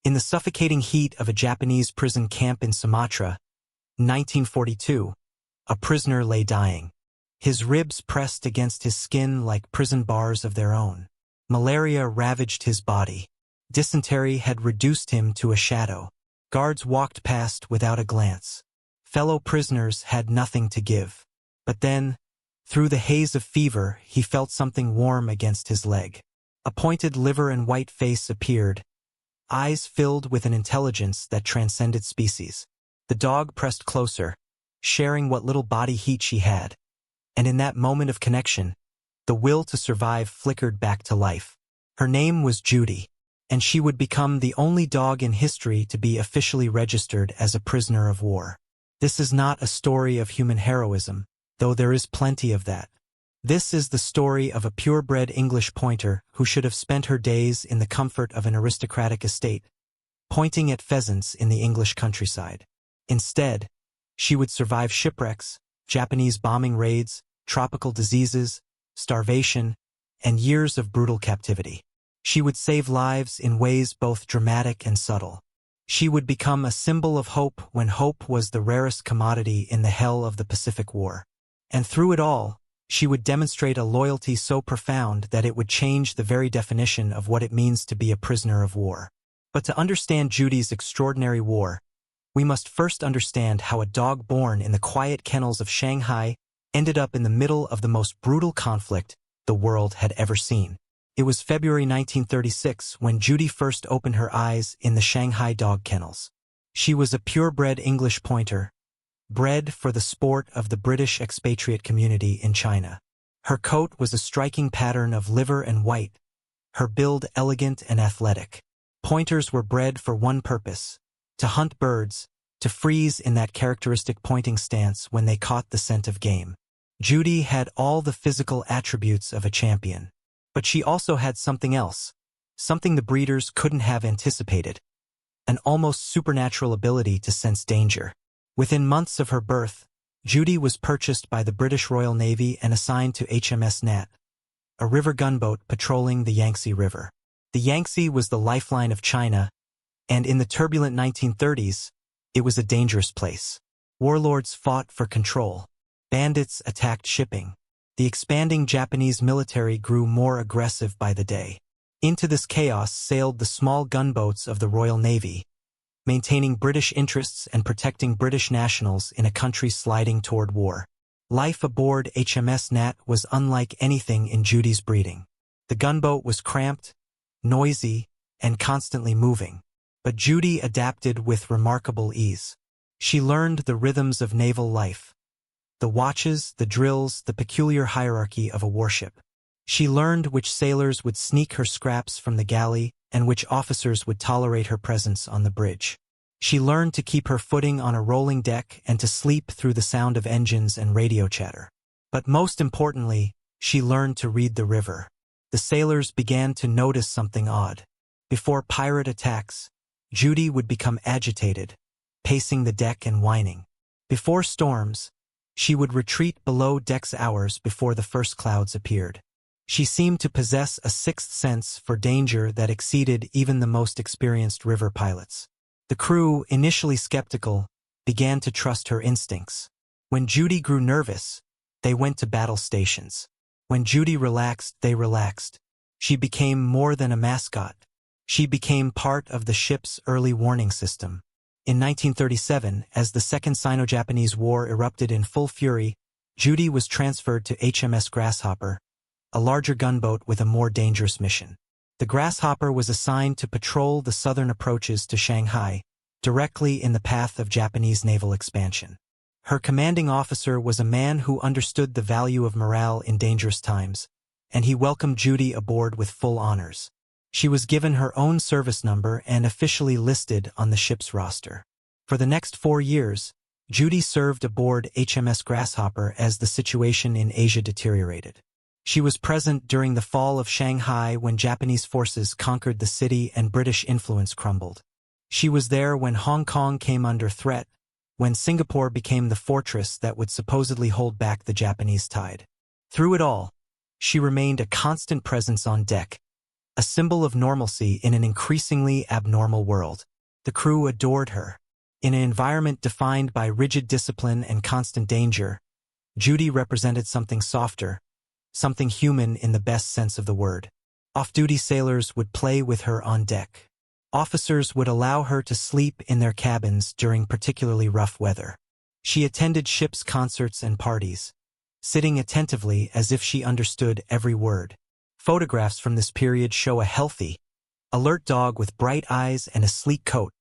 In the suffocating heat of a Japanese prison camp in Sumatra, 1942, a prisoner lay dying. His ribs pressed against his skin like prison bars of their own. Malaria ravaged his body. Dysentery had reduced him to a shadow. Guards walked past without a glance. Fellow prisoners had nothing to give. But then, through the haze of fever, he felt something warm against his leg. A pointed liver and white face appeared, eyes filled with an intelligence that transcended species. The dog pressed closer, sharing what little body heat she had. And in that moment of connection, the will to survive flickered back to life. Her name was Judy, and she would become the only dog in history to be officially registered as a prisoner of war. This is not a story of human heroism, though there is plenty of that. This is the story of a purebred English pointer who should have spent her days in the comfort of an aristocratic estate, pointing at pheasants in the English countryside. Instead, she would survive shipwrecks, Japanese bombing raids, tropical diseases, starvation, and years of brutal captivity. She would save lives in ways both dramatic and subtle. She would become a symbol of hope when hope was the rarest commodity in the hell of the Pacific War. And through it all, she would demonstrate a loyalty so profound that it would change the very definition of what it means to be a prisoner of war. But to understand Judy's extraordinary war, we must first understand how a dog born in the quiet kennels of Shanghai ended up in the middle of the most brutal conflict the world had ever seen. It was February 1936 when Judy first opened her eyes in the Shanghai dog kennels. She was a purebred English pointer, bred for the sport of the British expatriate community in China. Her coat was a striking pattern of liver and white, her build elegant and athletic. Pointers were bred for one purpose: to hunt birds, to freeze in that characteristic pointing stance when they caught the scent of game. Judy had all the physical attributes of a champion. But she also had something else, something the breeders couldn't have anticipated: an almost supernatural ability to sense danger. Within months of her birth, Judy was purchased by the British Royal Navy and assigned to HMS Nat, a river gunboat patrolling the Yangtze River. The Yangtze was the lifeline of China, and in the turbulent 1930s, it was a dangerous place. Warlords fought for control. Bandits attacked shipping. The expanding Japanese military grew more aggressive by the day. Into this chaos sailed the small gunboats of the Royal Navy, maintaining British interests and protecting British nationals in a country sliding toward war. Life aboard HMS Nat was unlike anything in Judy's breeding. The gunboat was cramped, noisy, and constantly moving. But Judy adapted with remarkable ease. She learned the rhythms of naval life: the watches, the drills, the peculiar hierarchy of a warship. She learned which sailors would sneak her scraps from the galley and which officers would tolerate her presence on the bridge. She learned to keep her footing on a rolling deck and to sleep through the sound of engines and radio chatter. But most importantly, she learned to read the river. The sailors began to notice something odd. Before pirate attacks, Judy would become agitated, pacing the deck and whining. Before storms, she would retreat below decks hours before the first clouds appeared. She seemed to possess a sixth sense for danger that exceeded even the most experienced river pilots. The crew, initially skeptical, began to trust her instincts. When Judy grew nervous, they went to battle stations. When Judy relaxed, they relaxed. She became more than a mascot. She became part of the ship's early warning system. In 1937, as the Second Sino-Japanese War erupted in full fury, Judy was transferred to HMS Grasshopper, a larger gunboat with a more dangerous mission. The Grasshopper was assigned to patrol the southern approaches to Shanghai, directly in the path of Japanese naval expansion. Her commanding officer was a man who understood the value of morale in dangerous times, and he welcomed Judy aboard with full honors. She was given her own service number and officially listed on the ship's roster. For the next 4 years, Judy served aboard HMS Grasshopper as the situation in Asia deteriorated. She was present during the fall of Shanghai when Japanese forces conquered the city and British influence crumbled. She was there when Hong Kong came under threat, when Singapore became the fortress that would supposedly hold back the Japanese tide. Through it all, she remained a constant presence on deck, a symbol of normalcy in an increasingly abnormal world. The crew adored her. In an environment defined by rigid discipline and constant danger, Judy represented something softer, something human in the best sense of the word. Off-duty sailors would play with her on deck. Officers would allow her to sleep in their cabins during particularly rough weather. She attended ship's concerts and parties, sitting attentively as if she understood every word. Photographs from this period show a healthy, alert dog with bright eyes and a sleek coat,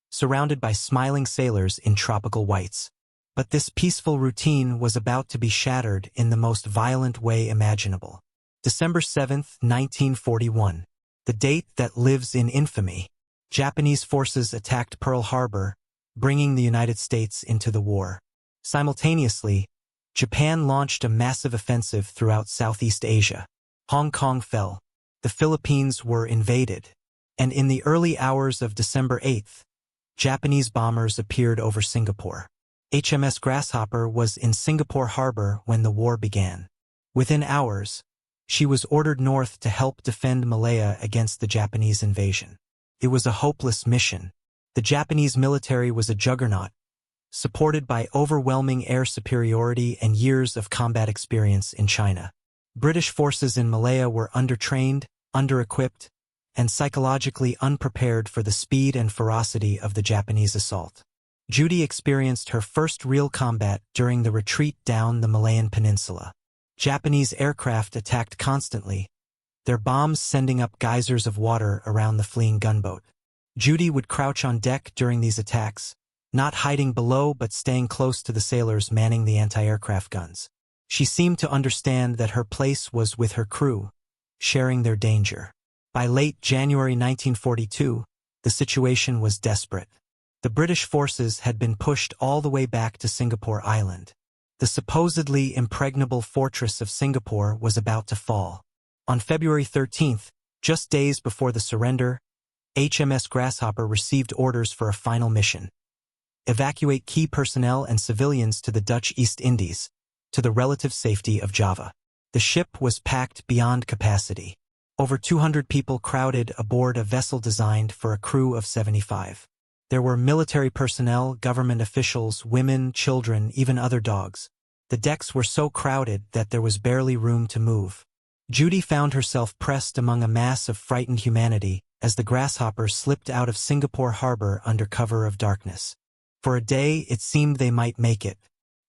surrounded by smiling sailors in tropical whites. But this peaceful routine was about to be shattered in the most violent way imaginable. December 7, 1941, the date that lives in infamy. Japanese forces attacked Pearl Harbor, bringing the United States into the war. Simultaneously, Japan launched a massive offensive throughout Southeast Asia. Hong Kong fell, the Philippines were invaded, and in the early hours of December 8th, Japanese bombers appeared over Singapore. HMS Grasshopper was in Singapore Harbor when the war began. Within hours, she was ordered north to help defend Malaya against the Japanese invasion. It was a hopeless mission. The Japanese military was a juggernaut, supported by overwhelming air superiority and years of combat experience in China. British forces in Malaya were undertrained, under-equipped, and psychologically unprepared for the speed and ferocity of the Japanese assault. Judy experienced her first real combat during the retreat down the Malayan Peninsula. Japanese aircraft attacked constantly, their bombs sending up geysers of water around the fleeing gunboat. Judy would crouch on deck during these attacks, not hiding below but staying close to the sailors manning the anti-aircraft guns. She seemed to understand that her place was with her crew, sharing their danger. By late January 1942, the situation was desperate. The British forces had been pushed all the way back to Singapore Island. The supposedly impregnable fortress of Singapore was about to fall. On February 13th, just days before the surrender, HMS Grasshopper received orders for a final mission: evacuate key personnel and civilians to the Dutch East Indies, to the relative safety of Java. The ship was packed beyond capacity. Over 200 people crowded aboard a vessel designed for a crew of 75. There were military personnel, government officials, women, children, even other dogs. The decks were so crowded that there was barely room to move. Judy found herself pressed among a mass of frightened humanity as the Grasshopper slipped out of Singapore Harbor under cover of darkness. For a day, it seemed they might make it.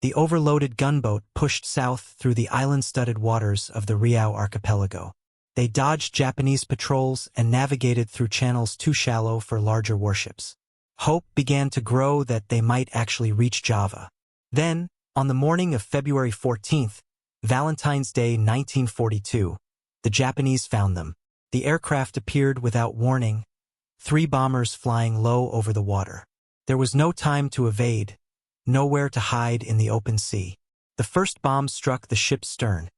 The overloaded gunboat pushed south through the island-studded waters of the Riau archipelago. They dodged Japanese patrols and navigated through channels too shallow for larger warships. Hope began to grow that they might actually reach Java. Then, on the morning of February 14th, Valentine's Day 1942, the Japanese found them. The aircraft appeared without warning, 3 bombers flying low over the water. There was no time to evade, nowhere to hide in the open sea. The first bomb struck the ship's stern,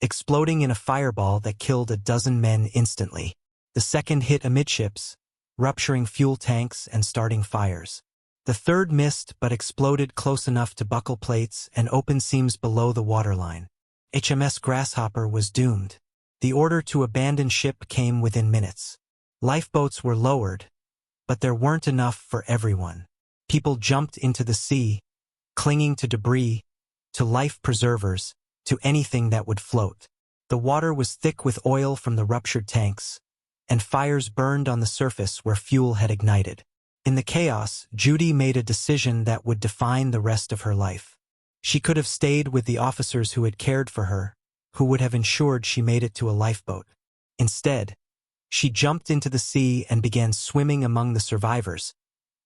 exploding in a fireball that killed a dozen men instantly. The second hit amidships, rupturing fuel tanks and starting fires. The third missed but exploded close enough to buckle plates and open seams below the waterline. HMS Grasshopper was doomed. The order to abandon ship came within minutes. Lifeboats were lowered, but there weren't enough for everyone. People jumped into the sea, clinging to debris, to life preservers, to anything that would float. The water was thick with oil from the ruptured tanks, and fires burned on the surface where fuel had ignited. In the chaos, Judy made a decision that would define the rest of her life. She could have stayed with the officers who had cared for her, who would have ensured she made it to a lifeboat. Instead, she jumped into the sea and began swimming among the survivors,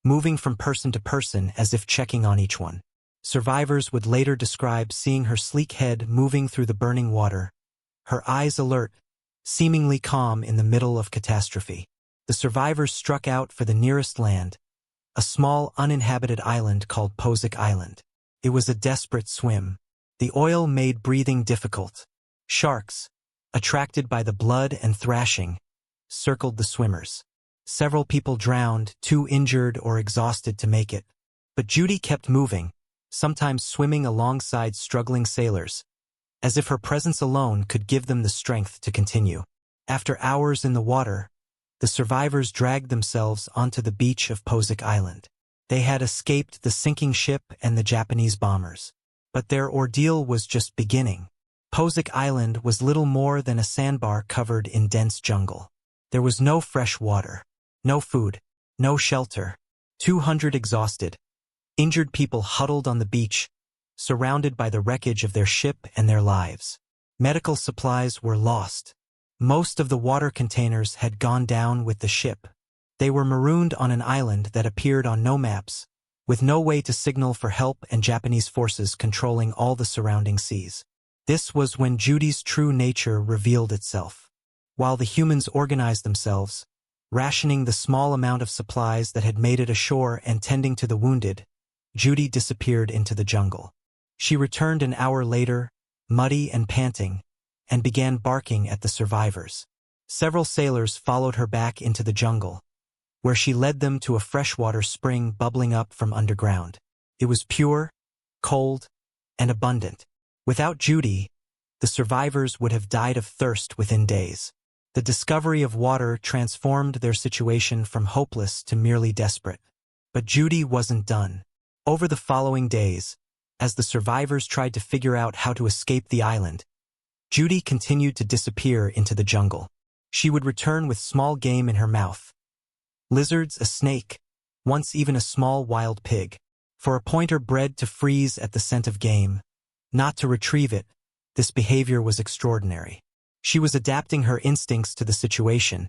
moving from person to person as if checking on each one. Survivors would later describe seeing her sleek head moving through the burning water, her eyes alert, seemingly calm in the middle of catastrophe. The survivors struck out for the nearest land, a small uninhabited island called Posick Island. It was a desperate swim. The oil made breathing difficult. Sharks, attracted by the blood and thrashing, circled the swimmers. Several people drowned, too injured or exhausted to make it. But Judy kept moving, sometimes swimming alongside struggling sailors, as if her presence alone could give them the strength to continue. After hours in the water, the survivors dragged themselves onto the beach of Posick Island. They had escaped the sinking ship and the Japanese bombers. But their ordeal was just beginning. Posick Island was little more than a sandbar covered in dense jungle. There was no fresh water, no food, no shelter. 200 exhausted, injured people huddled on the beach, surrounded by the wreckage of their ship and their lives. Medical supplies were lost. Most of the water containers had gone down with the ship. They were marooned on an island that appeared on no maps, with no way to signal for help and Japanese forces controlling all the surrounding seas. This was when Judy's true nature revealed itself. While the humans organized themselves, rationing the small amount of supplies that had made it ashore and tending to the wounded, Judy disappeared into the jungle. She returned an hour later, muddy and panting, and began barking at the survivors. Several sailors followed her back into the jungle, where she led them to a freshwater spring bubbling up from underground. It was pure, cold, and abundant. Without Judy, the survivors would have died of thirst within days. The discovery of water transformed their situation from hopeless to merely desperate. But Judy wasn't done. Over the following days, as the survivors tried to figure out how to escape the island, Judy continued to disappear into the jungle. She would return with small game in her mouth. Lizards, a snake, once even a small wild pig. For a pointer bred to freeze at the scent of game, not to retrieve it, this behavior was extraordinary. She was adapting her instincts to the situation,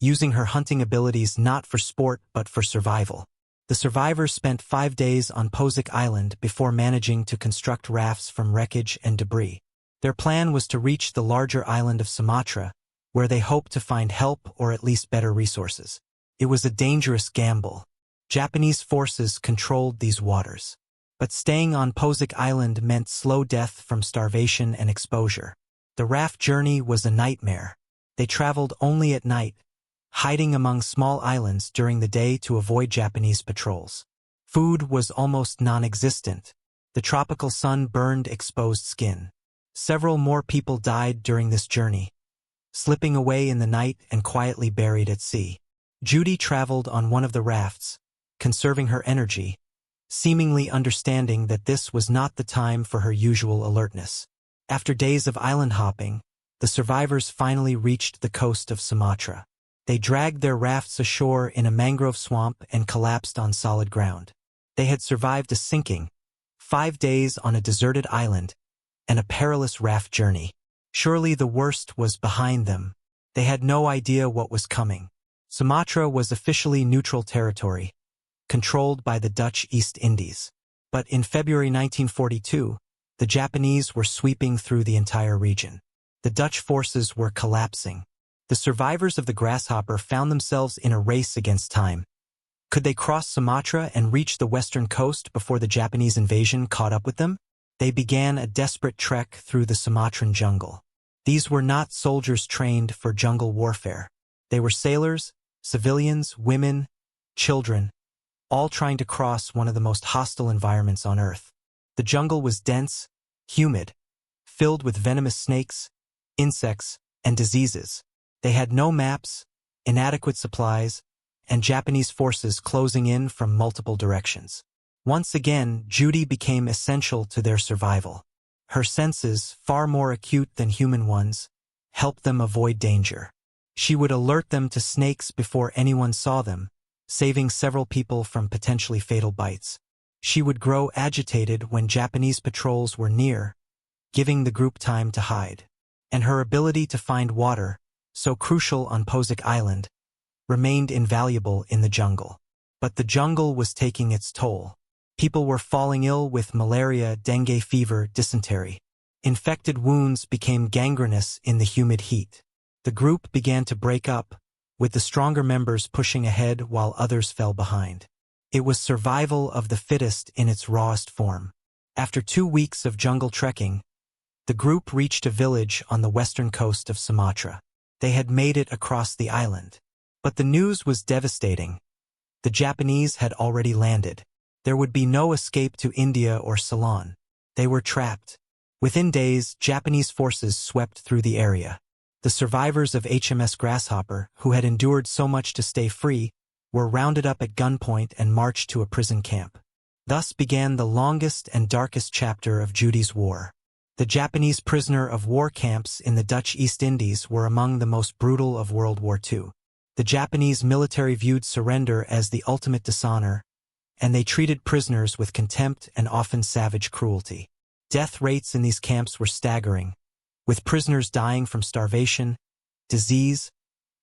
using her hunting abilities not for sport but for survival. The survivors spent 5 days on Posick Island before managing to construct rafts from wreckage and debris. Their plan was to reach the larger island of Sumatra, where they hoped to find help or at least better resources. It was a dangerous gamble. Japanese forces controlled these waters. But staying on Posick Island meant slow death from starvation and exposure. The raft journey was a nightmare. They traveled only at night, hiding among small islands during the day to avoid Japanese patrols. Food was almost non-existent. The tropical sun burned exposed skin. Several more people died during this journey, slipping away in the night and quietly buried at sea. Judy traveled on one of the rafts, conserving her energy, seemingly understanding that this was not the time for her usual alertness. After days of island hopping, the survivors finally reached the coast of Sumatra. They dragged their rafts ashore in a mangrove swamp and collapsed on solid ground. They had survived a sinking, 5 days on a deserted island, and a perilous raft journey. Surely the worst was behind them. They had no idea what was coming. Sumatra was officially neutral territory, controlled by the Dutch East Indies. But in February 1942, the Japanese were sweeping through the entire region. The Dutch forces were collapsing. The survivors of the Grasshopper found themselves in a race against time. Could they cross Sumatra and reach the western coast before the Japanese invasion caught up with them? They began a desperate trek through the Sumatran jungle. These were not soldiers trained for jungle warfare. They were sailors, civilians, women, children, all trying to cross one of the most hostile environments on Earth. The jungle was dense, humid, filled with venomous snakes, insects, and diseases. They had no maps, inadequate supplies, and Japanese forces closing in from multiple directions. Once again, Judy became essential to their survival. Her senses, far more acute than human ones, helped them avoid danger. She would alert them to snakes before anyone saw them, saving several people from potentially fatal bites. She would grow agitated when Japanese patrols were near, giving the group time to hide. And her ability to find water, so crucial on Posick Island, remained invaluable in the jungle. But the jungle was taking its toll. People were falling ill with malaria, dengue fever, dysentery. Infected wounds became gangrenous in the humid heat. The group began to break up, with the stronger members pushing ahead while others fell behind. It was survival of the fittest in its rawest form. After 2 weeks of jungle trekking, the group reached a village on the western coast of Sumatra. They had made it across the island. But the news was devastating. The Japanese had already landed. There would be no escape to India or Ceylon. They were trapped. Within days, Japanese forces swept through the area. The survivors of HMS Grasshopper, who had endured so much to stay free, were rounded up at gunpoint and marched to a prison camp. Thus began the longest and darkest chapter of Judy's war. The Japanese prisoner of war camps in the Dutch East Indies were among the most brutal of World War II. The Japanese military viewed surrender as the ultimate dishonor, and they treated prisoners with contempt and often savage cruelty. Death rates in these camps were staggering, with prisoners dying from starvation, disease,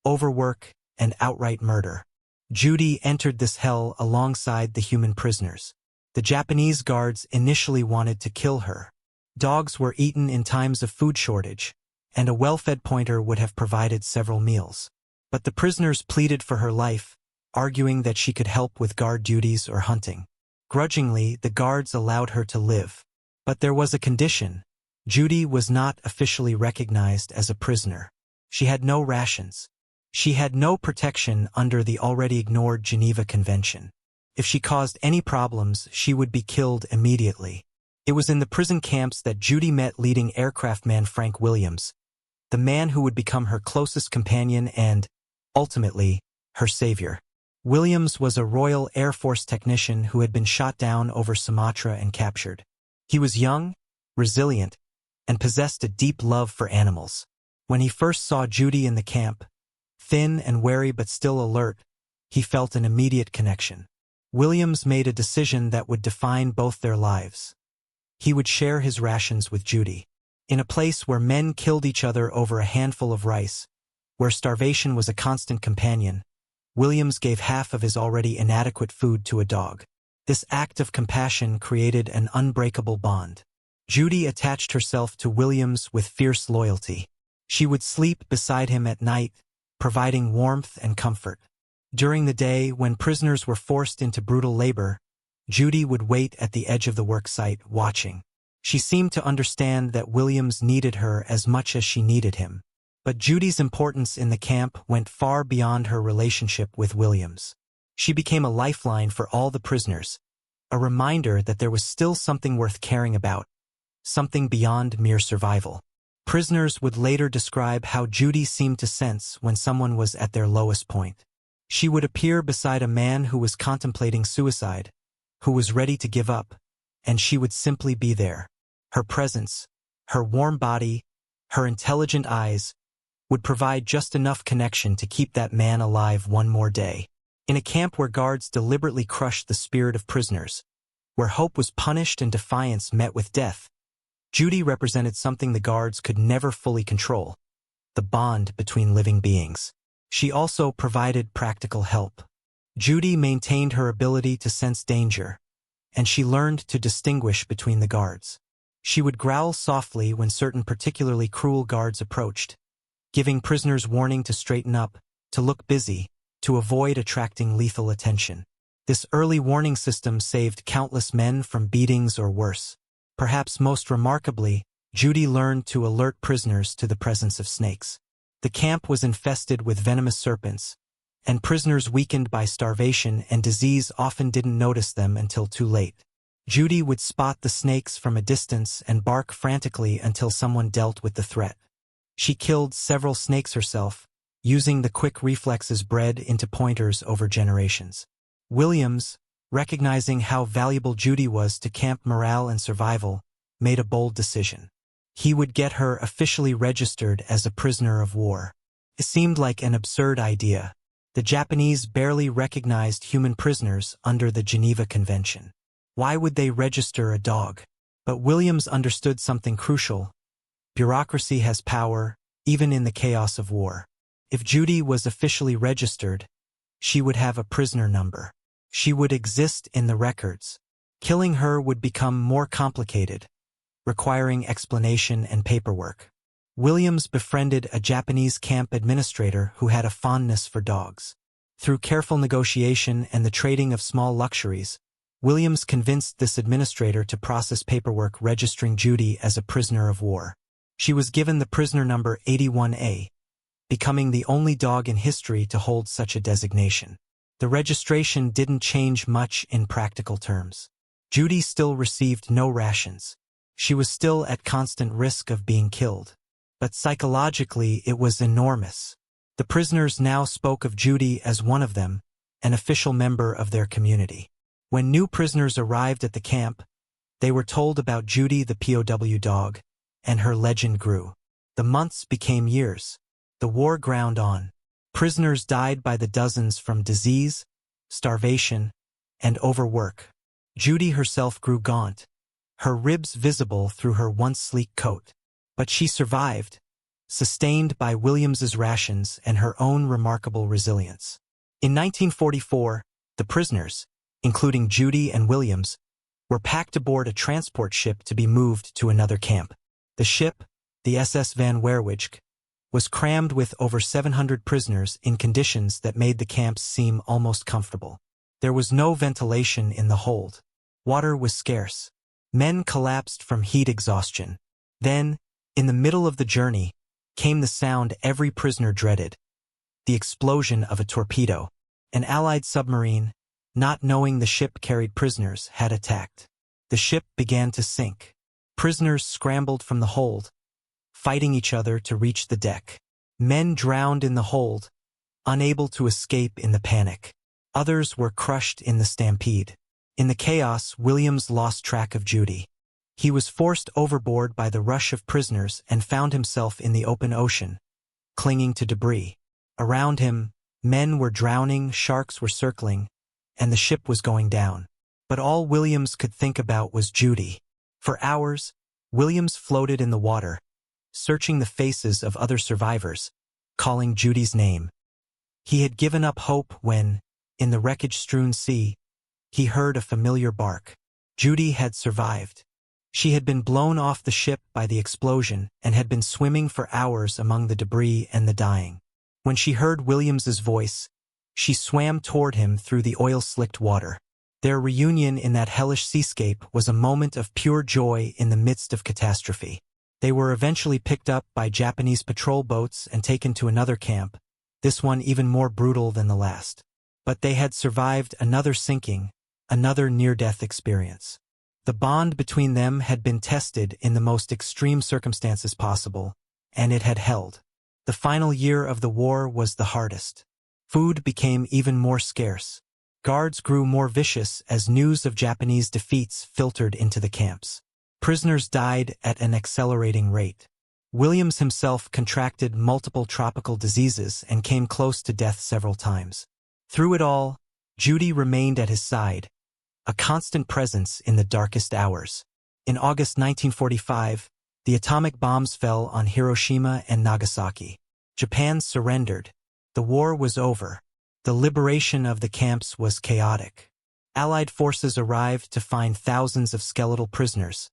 overwork, and outright murder. Judy entered this hell alongside the human prisoners. The Japanese guards initially wanted to kill her. Dogs were eaten in times of food shortage, and a well-fed pointer would have provided several meals. But the prisoners pleaded for her life, arguing that she could help with guard duties or hunting. Grudgingly, the guards allowed her to live. But there was a condition. Judy was not officially recognized as a prisoner. She had no rations. She had no protection under the already ignored Geneva Convention. If she caused any problems, she would be killed immediately. It was in the prison camps that Judy met leading aircraft man Frank Williams, the man who would become her closest companion and, ultimately, her savior. Williams was a Royal Air Force technician who had been shot down over Sumatra and captured. He was young, resilient, and possessed a deep love for animals. When he first saw Judy in the camp, thin and wary but still alert, he felt an immediate connection. Williams made a decision that would define both their lives. He would share his rations with Judy. In a place where men killed each other over a handful of rice, where starvation was a constant companion, Williams gave half of his already inadequate food to a dog. This act of compassion created an unbreakable bond. Judy attached herself to Williams with fierce loyalty. She would sleep beside him at night, providing warmth and comfort. During the day, when prisoners were forced into brutal labor, Judy would wait at the edge of the work site, watching. She seemed to understand that Williams needed her as much as she needed him. But Judy's importance in the camp went far beyond her relationship with Williams. She became a lifeline for all the prisoners, a reminder that there was still something worth caring about, something beyond mere survival. Prisoners would later describe how Judy seemed to sense when someone was at their lowest point. She would appear beside a man who was contemplating suicide, who was ready to give up, and she would simply be there. Her presence, her warm body, her intelligent eyes, would provide just enough connection to keep that man alive one more day. In a camp where guards deliberately crushed the spirit of prisoners, where hope was punished and defiance met with death, Judy represented something the guards could never fully control: the bond between living beings. She also provided practical help. Judy maintained her ability to sense danger, and she learned to distinguish between the guards. She would growl softly when certain particularly cruel guards approached, giving prisoners warning to straighten up, to look busy, to avoid attracting lethal attention. This early warning system saved countless men from beatings or worse. Perhaps most remarkably, Judy learned to alert prisoners to the presence of snakes. The camp was infested with venomous serpents, and prisoners weakened by starvation and disease often didn't notice them until too late. Judy would spot the snakes from a distance and bark frantically until someone dealt with the threat. She killed several snakes herself, using the quick reflexes bred into pointers over generations. Williams, recognizing how valuable Judy was to camp morale and survival, made a bold decision. He would get her officially registered as a prisoner of war. It seemed like an absurd idea. The Japanese barely recognized human prisoners under the Geneva Convention. Why would they register a dog? But Williams understood something crucial. Bureaucracy has power, even in the chaos of war. If Judy was officially registered, she would have a prisoner number. She would exist in the records. Killing her would become more complicated, requiring explanation and paperwork. Williams befriended a Japanese camp administrator who had a fondness for dogs. Through careful negotiation and the trading of small luxuries, Williams convinced this administrator to process paperwork registering Judy as a prisoner of war. She was given the prisoner number 81A, becoming the only dog in history to hold such a designation. The registration didn't change much in practical terms. Judy still received no rations. She was still at constant risk of being killed. but psychologically it was enormous. The prisoners now spoke of Judy as one of them, an official member of their community. When new prisoners arrived at the camp, they were told about Judy the POW dog, and her legend grew. The months became years. The war ground on. Prisoners died by the dozens from disease, starvation, and overwork. Judy herself grew gaunt, her ribs visible through her once sleek coat. But she survived, sustained by Williams's rations and her own remarkable resilience. In 1944, the prisoners, including Judy and Williams, were packed aboard a transport ship to be moved to another camp. The ship, the SS Van Werwijk, was crammed with over 700 prisoners in conditions that made the camps seem almost comfortable. There was no ventilation in the hold. Water was scarce. Men collapsed from heat exhaustion. Then, in the middle of the journey, came the sound every prisoner dreaded: the explosion of a torpedo. An Allied submarine, not knowing the ship carried prisoners, had attacked. The ship began to sink. Prisoners scrambled from the hold, fighting each other to reach the deck. Men drowned in the hold, unable to escape in the panic. Others were crushed in the stampede. In the chaos, Williams lost track of Judy. He was forced overboard by the rush of prisoners and found himself in the open ocean, clinging to debris. Around him, men were drowning, sharks were circling, and the ship was going down. But all Williams could think about was Judy. For hours, Williams floated in the water, searching the faces of other survivors, calling Judy's name. He had given up hope when, in the wreckage-strewn sea, he heard a familiar bark. Judy had survived. She had been blown off the ship by the explosion and had been swimming for hours among the debris and the dying. When she heard Williams's voice, she swam toward him through the oil-slicked water. Their reunion in that hellish seascape was a moment of pure joy in the midst of catastrophe. They were eventually picked up by Japanese patrol boats and taken to another camp, this one even more brutal than the last. But they had survived another sinking, another near-death experience. The bond between them had been tested in the most extreme circumstances possible, and it had held. The final year of the war was the hardest. Food became even more scarce. Guards grew more vicious as news of Japanese defeats filtered into the camps. Prisoners died at an accelerating rate. Williams himself contracted multiple tropical diseases and came close to death several times. Through it all, Judy remained at his side, a constant presence in the darkest hours. In August 1945, the atomic bombs fell on Hiroshima and Nagasaki. Japan surrendered. The war was over. The liberation of the camps was chaotic. Allied forces arrived to find thousands of skeletal prisoners,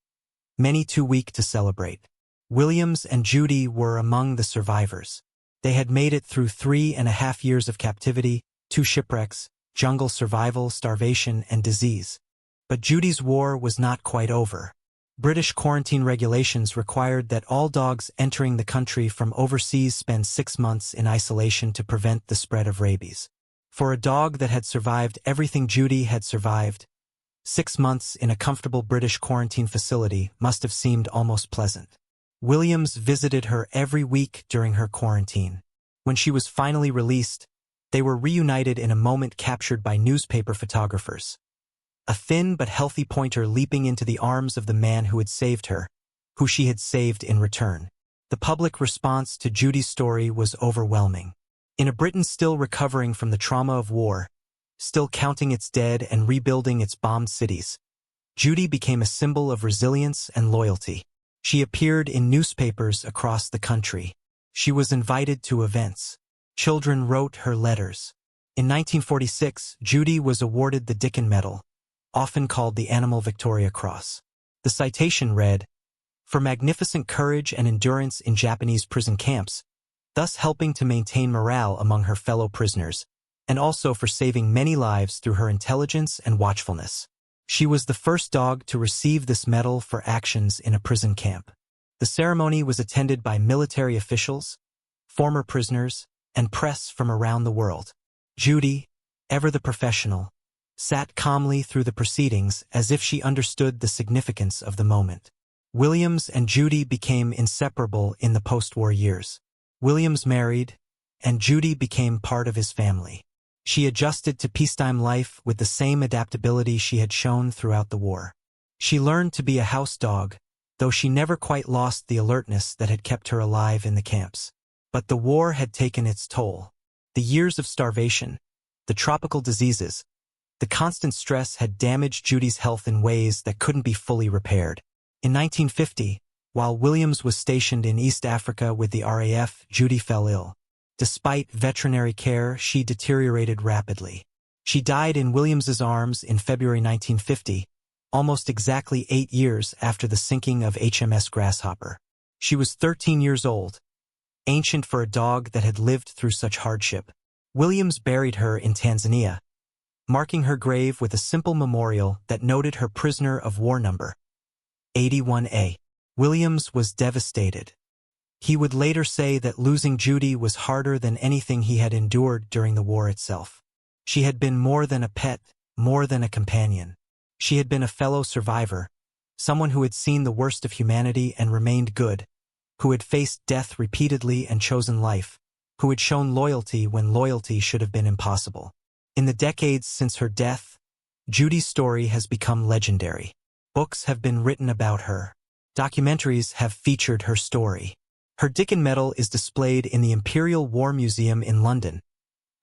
many too weak to celebrate. Williams and Judy were among the survivors. They had made it through 3.5 years of captivity, 2 shipwrecks, jungle survival, starvation, and disease. But Judy's war was not quite over. British quarantine regulations required that all dogs entering the country from overseas spend 6 months in isolation to prevent the spread of rabies. For a dog that had survived everything Judy had survived, 6 months in a comfortable British quarantine facility must have seemed almost pleasant. Williams visited her every week during her quarantine. When she was finally released, they were reunited in a moment captured by newspaper photographers. A thin but healthy pointer leaping into the arms of the man who had saved her, who she had saved in return. The public response to Judy's story was overwhelming. In a Britain still recovering from the trauma of war, still counting its dead and rebuilding its bombed cities, Judy became a symbol of resilience and loyalty. She appeared in newspapers across the country. She was invited to events. Children wrote her letters. In 1946, Judy was awarded the Dickin Medal, often called the Animal Victoria Cross. The citation read, "For magnificent courage and endurance in Japanese prison camps," thus helping to maintain morale among her fellow prisoners, and also for saving many lives through her intelligence and watchfulness. She was the first dog to receive this medal for actions in a prison camp. The ceremony was attended by military officials, former prisoners, and press from around the world. Judy, ever the professional, sat calmly through the proceedings as if she understood the significance of the moment. Williams and Judy became inseparable in the post-war years. Williams married, and Judy became part of his family. She adjusted to peacetime life with the same adaptability she had shown throughout the war. She learned to be a house dog, though she never quite lost the alertness that had kept her alive in the camps. But the war had taken its toll. The years of starvation, the tropical diseases, the constant stress had damaged Judy's health in ways that couldn't be fully repaired. In 1950, while Williams was stationed in East Africa with the RAF, Judy fell ill. Despite veterinary care, she deteriorated rapidly. She died in Williams's arms in February 1950, almost exactly 8 years after the sinking of HMS Grasshopper. She was 13 years old, ancient for a dog that had lived through such hardship. Williams buried her in Tanzania, marking her grave with a simple memorial that noted her prisoner of war number 81A. Williams was devastated. He would later say that losing Judy was harder than anything he had endured during the war itself. She had been more than a pet, more than a companion. She had been a fellow survivor, someone who had seen the worst of humanity and remained good, who had faced death repeatedly and chosen life, who had shown loyalty when loyalty should have been impossible. In the decades since her death, Judy's story has become legendary. Books have been written about her. Documentaries have featured her story. Her Dickin medal is displayed in the Imperial War Museum in London,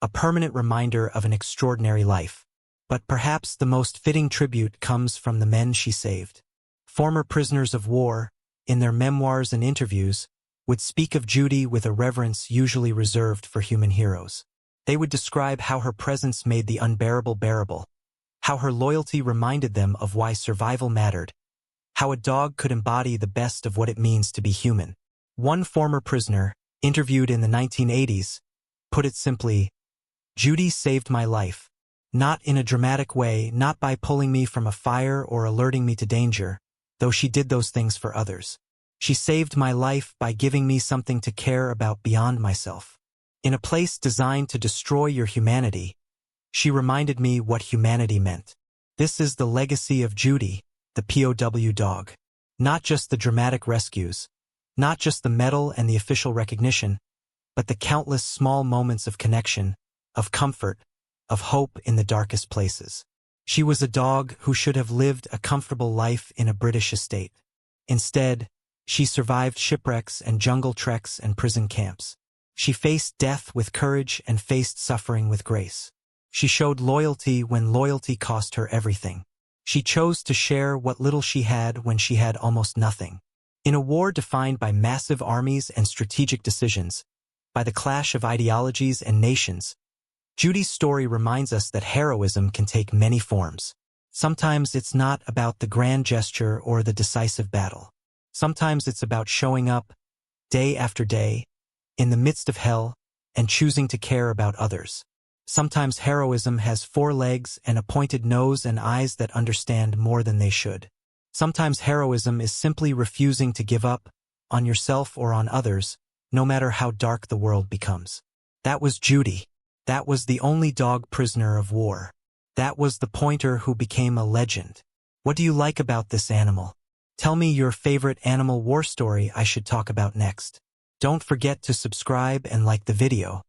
a permanent reminder of an extraordinary life. But perhaps the most fitting tribute comes from the men she saved. Former prisoners of war, in their memoirs and interviews, would speak of Judy with a reverence usually reserved for human heroes. They would describe how her presence made the unbearable bearable, how her loyalty reminded them of why survival mattered, how a dog could embody the best of what it means to be human. One former prisoner, interviewed in the 1980s, put it simply, "Judy saved my life. Not in a dramatic way, not by pulling me from a fire or alerting me to danger, though she did those things for others. She saved my life by giving me something to care about beyond myself. In a place designed to destroy your humanity, she reminded me what humanity meant." This is the legacy of Judy, the POW dog. Not just the dramatic rescues, not just the medal and the official recognition, but the countless small moments of connection, of comfort, of hope in the darkest places. She was a dog who should have lived a comfortable life in a British estate. Instead, she survived shipwrecks and jungle treks and prison camps. She faced death with courage and faced suffering with grace. She showed loyalty when loyalty cost her everything. She chose to share what little she had when she had almost nothing. In a war defined by massive armies and strategic decisions, by the clash of ideologies and nations, Judy's story reminds us that heroism can take many forms. Sometimes it's not about the grand gesture or the decisive battle. Sometimes it's about showing up, day after day, in the midst of hell, and choosing to care about others. Sometimes heroism has 4 legs and a pointed nose and eyes that understand more than they should. Sometimes heroism is simply refusing to give up, on yourself or on others, no matter how dark the world becomes. That was Judy. That was the only dog prisoner of war. That was the pointer who became a legend. What do you like about this animal? Tell me your favorite animal war story I should talk about next. Don't forget to subscribe and like the video.